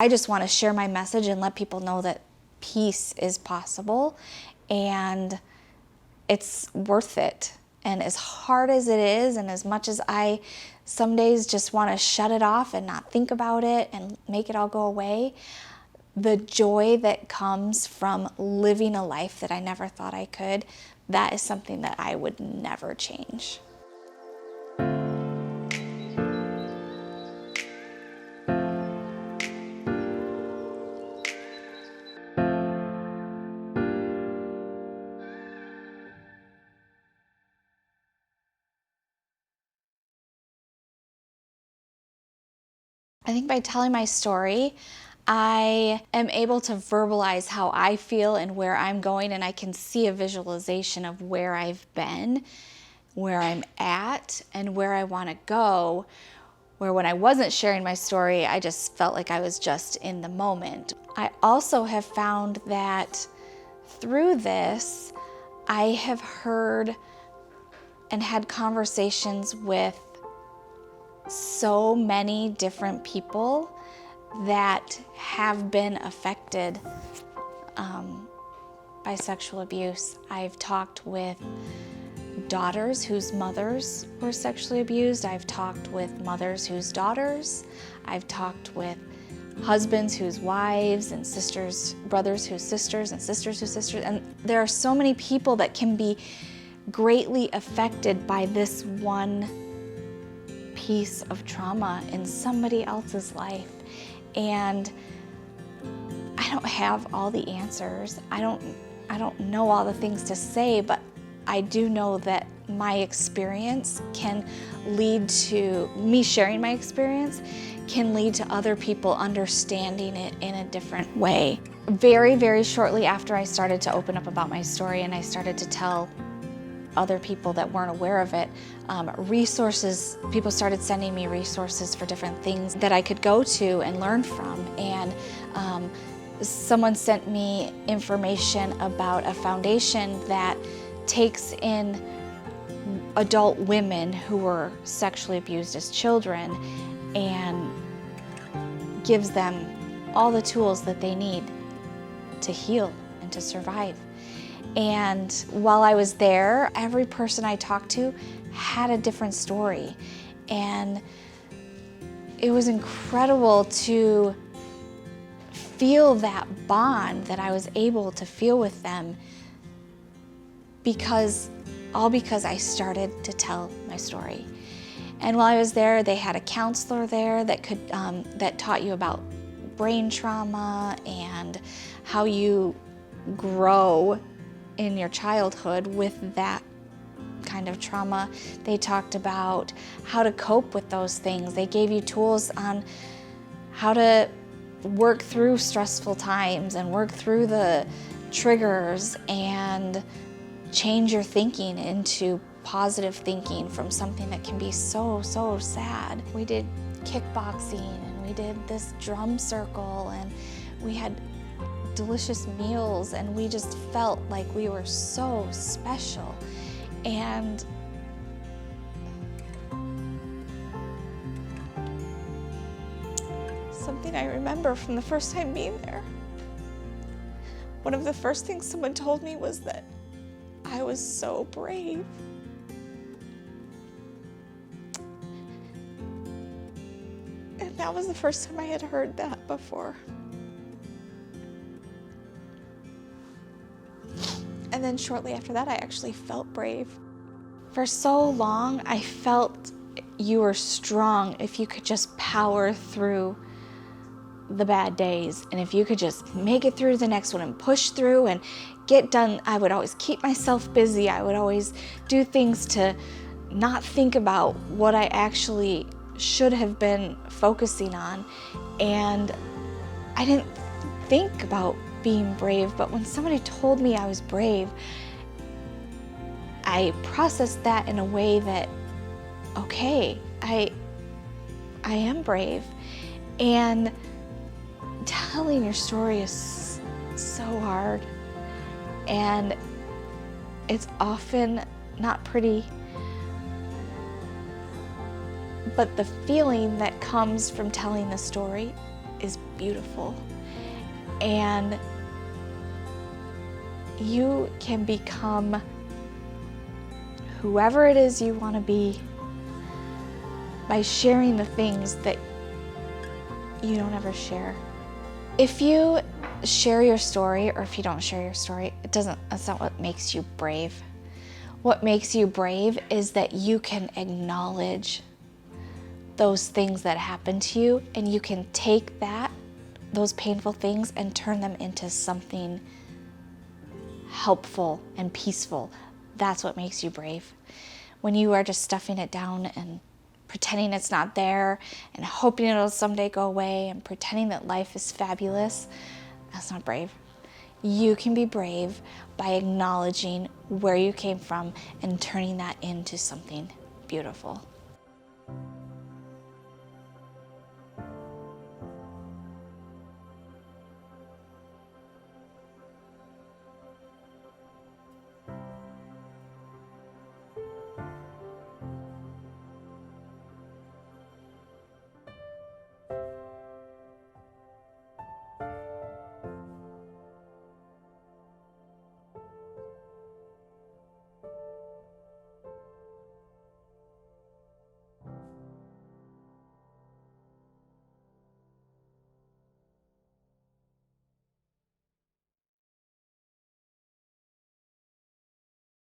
I just want to share my message and let people know that peace is possible and it's worth it. And as hard as it is, and as much as I some days just want to shut it off and not think about it and make it all go away, the joy that comes from living a life that I never thought I could, that is something that I would never change. I think by telling my story, I am able to verbalize how I feel and where I'm going, and I can see a visualization of where I've been, where I'm at, and where I want to go, where when I wasn't sharing my story, I just felt like I was just in the moment. I also have found that through this, I have heard and had conversations with so many different people that have been affected by sexual abuse. I've talked with daughters whose mothers were sexually abused. I've talked with mothers whose daughters. I've talked with husbands whose wives, and sisters, brothers whose sisters, and sisters whose sisters. And there are so many people that can be greatly affected by this one piece of trauma in somebody else's life. And I don't have all the answers. I don't know all the things to say, but I do know that my experience can lead to, me sharing my experience can lead to other people understanding it in a different way. Very, very shortly after I started to open up about my story and I started to tell other people that weren't aware of it, people started sending me resources for different things that I could go to and learn from. And someone sent me information about a foundation that takes in adult women who were sexually abused as children and gives them all the tools that they need to heal and to survive. And while I was there, every person I talked to had a different story. And it was incredible to feel that bond that I was able to feel with them because I started to tell my story. And while I was there, they had a counselor there that taught you about brain trauma and how you grow in your childhood with that kind of trauma. They talked about how to cope with those things. They gave you tools on how to work through stressful times and work through the triggers and change your thinking into positive thinking from something that can be so, so sad. We did kickboxing and we did this drum circle and we had delicious meals and we just felt like we were so special. And something I remember from the first time being there, one of the first things someone told me was that I was so brave. And that was the first time I had heard that before. And then shortly after that, I actually felt brave. For so long, I felt you were strong if you could just power through the bad days. And if you could just make it through the next one and push through and get done. I would always keep myself busy. I would always do things to not think about what I actually should have been focusing on. And I didn't think about being brave, but when somebody told me I was brave, I processed that in a way that, okay, I am brave. And telling your story is so hard, and it's often not pretty, but the feeling that comes from telling the story is beautiful. And you can become whoever it is you want to be by sharing the things that you don't ever share. If you share your story or if you don't share your story, that's not what makes you brave. What makes you brave is that you can acknowledge those things that happen to you, and you can take those painful things and turn them into something helpful and peaceful. That's what makes you brave. When you are just stuffing it down and pretending it's not there and hoping it'll someday go away and pretending that life is fabulous, that's not brave. You can be brave by acknowledging where you came from and turning that into something beautiful.